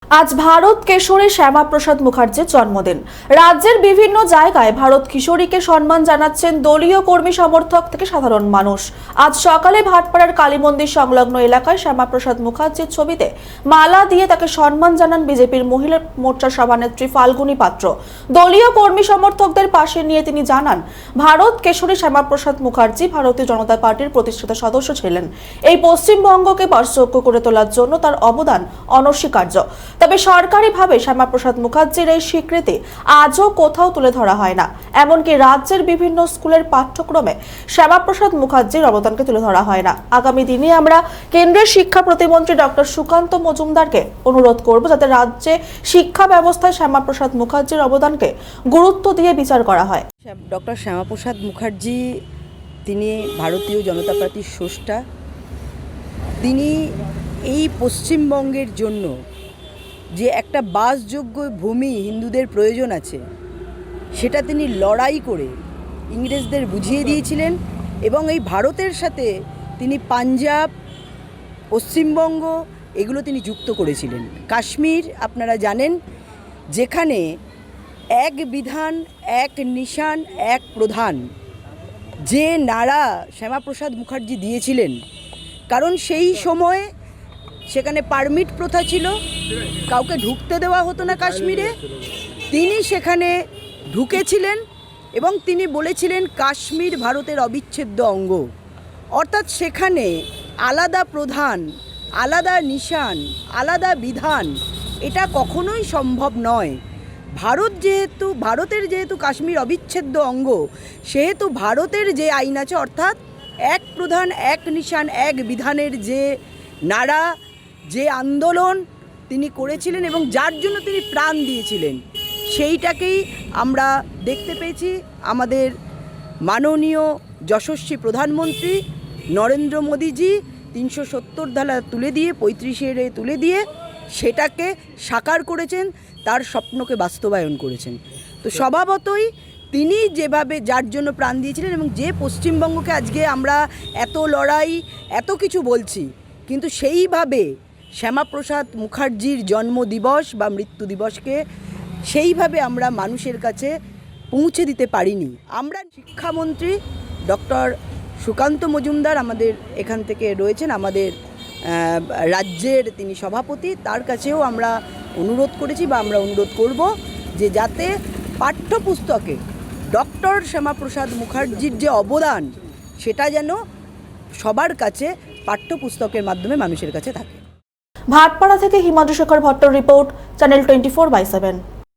আজ ভারত কেশরী শ্যামাপ্রসাদ মুখার্জির জন্মদিন। রাজ্যের বিভিন্ন জায়গায় ভারত কিশোরীকে সম্মান জানাচ্ছেন দলীয় কর্মী সমর্থক থেকে সাধারণ মানুষ। আজ সকালে ভাটপাড়ার কালী মন্দির সংলগ্ন এলাকায় শ্যামাপ্রসাদ মুখার্জির ছবিতে মালা দিয়ে তাকে সম্মান জানান বিজেপির মহিলা মোর্চার সভানেত্রী ফাল্গুনী পাত্র। দলীয় কর্মী সমর্থকদের পাশে নিয়ে তিনি জানান, ভারত কেশরী শ্যামাপ্রসাদ মুখার্জি ভারতীয় জনতা পার্টির প্রতিষ্ঠিত সদস্য ছিলেন। এই পশ্চিমবঙ্গকে বাসযোগ্য করে তোলার জন্য তার অবদান অনস্বীকার্য। তবে সরকারিভাবে শ্যামাপ্রসাদ মুখার্জির এই স্বীকৃতি আজও কোথাও তুলে ধরা হয় না। এমনকি রাজ্যের বিভিন্ন স্কুলের পাঠ্যক্রমে শ্যামাপ্রসাদ মুখার্জির অবদানকে তুলে ধরা হয় না। আগামী দিনে আমরা কেন্দ্রের শিক্ষা প্রতিমন্ত্রী ডক্টর সুকান্ত মজুমদারকে অনুরোধ করব, যাতে রাজ্যে শিক্ষা ব্যবস্থায় শ্যামাপ্রসাদ মুখার্জির অবদানকে গুরুত্ব দিয়ে বিচার করা হয়। ডক্টর শ্যামাপ্রসাদ মুখার্জি তিনি ভারতীয় জনতা পার্টির স্রষ্টা। তিনি এই পশ্চিমবঙ্গের জন্য যে একটা বাসযোগ্য ভূমি হিন্দুদের প্রয়োজন আছে, সেটা তিনি লড়াই করে ইংরেজদের বুঝিয়ে দিয়েছিলেন। এবং এই ভারতের সাথে তিনি পাঞ্জাব, পশ্চিমবঙ্গ এগুলো তিনি যুক্ত করেছিলেন। কাশ্মীর আপনারা জানেন, যেখানে এক বিধান, এক নিশান, এক প্রধান, যে নারা শ্যামাপ্রসাদ মুখার্জি দিয়েছিলেন। কারণ সেই সময় সেখানে পারমিট প্রথা ছিল, কাউকে ঢুকতে দেওয়া হতো না কাশ্মীরে। তিনি সেখানে ঢুকেছিলেন এবং তিনি বলেছিলেন কাশ্মীর ভারতের অবিচ্ছেদ্য অঙ্গ। অর্থাৎ সেখানে আলাদা প্রধান, আলাদা নিশান, আলাদা বিধান এটা কখনোই সম্ভব নয়। ভারতের যেহেতু কাশ্মীর অবিচ্ছেদ্য অঙ্গ, সেহেতু ভারতের যে আইন আছে, অর্থাৎ এক প্রধান, এক নিশান, এক বিধানের যে নারা, যে আন্দোলন তিনি করেছিলেন এবং যার জন্য তিনি প্রাণ দিয়েছিলেন, সেইটাকেই আমরা দেখতে পেয়েছি। আমাদের মাননীয় যশস্বী প্রধানমন্ত্রী নরেন্দ্র মোদীজি ৩৭০ ধারা তুলে দিয়ে, ৩৫ তুলে দিয়ে সেটাকে সাকার করেছেন, তার স্বপ্নকে বাস্তবায়ন করেছেন। তো স্বভাবতই তিনি যেভাবে যার জন্য প্রাণ দিয়েছিলেন এবং যে পশ্চিমবঙ্গকে আজকে আমরা এত লড়াই, এত কিছু বলছি, কিন্তু সেইভাবে শ্যামাপ্রসাদ মুখার্জির জন্মদিবস বা মৃত্যু দিবসকে সেইভাবে আমরা মানুষের কাছে পৌঁছে দিতে পারিনি। আমরা শিক্ষামন্ত্রী ডক্টর সুকান্ত মজুমদার আমাদের এখান থেকে রয়েছেন, আমাদের রাজ্যের তিনি সভাপতি, তার কাছেও আমরা অনুরোধ করেছি বা আমরা অনুরোধ করব যে যাতে পাঠ্যপুস্তকে ডক্টর শ্যামাপ্রসাদ মুখার্জির যে অবদান, সেটা যেন সবার কাছে পাঠ্যপুস্তকের মাধ্যমে মানুষের কাছে থাকে। ভাটপাড়া থেকে হিমাদ্রি শেখর ভট্টর রিপোর্ট, চ্যানেল 24/7।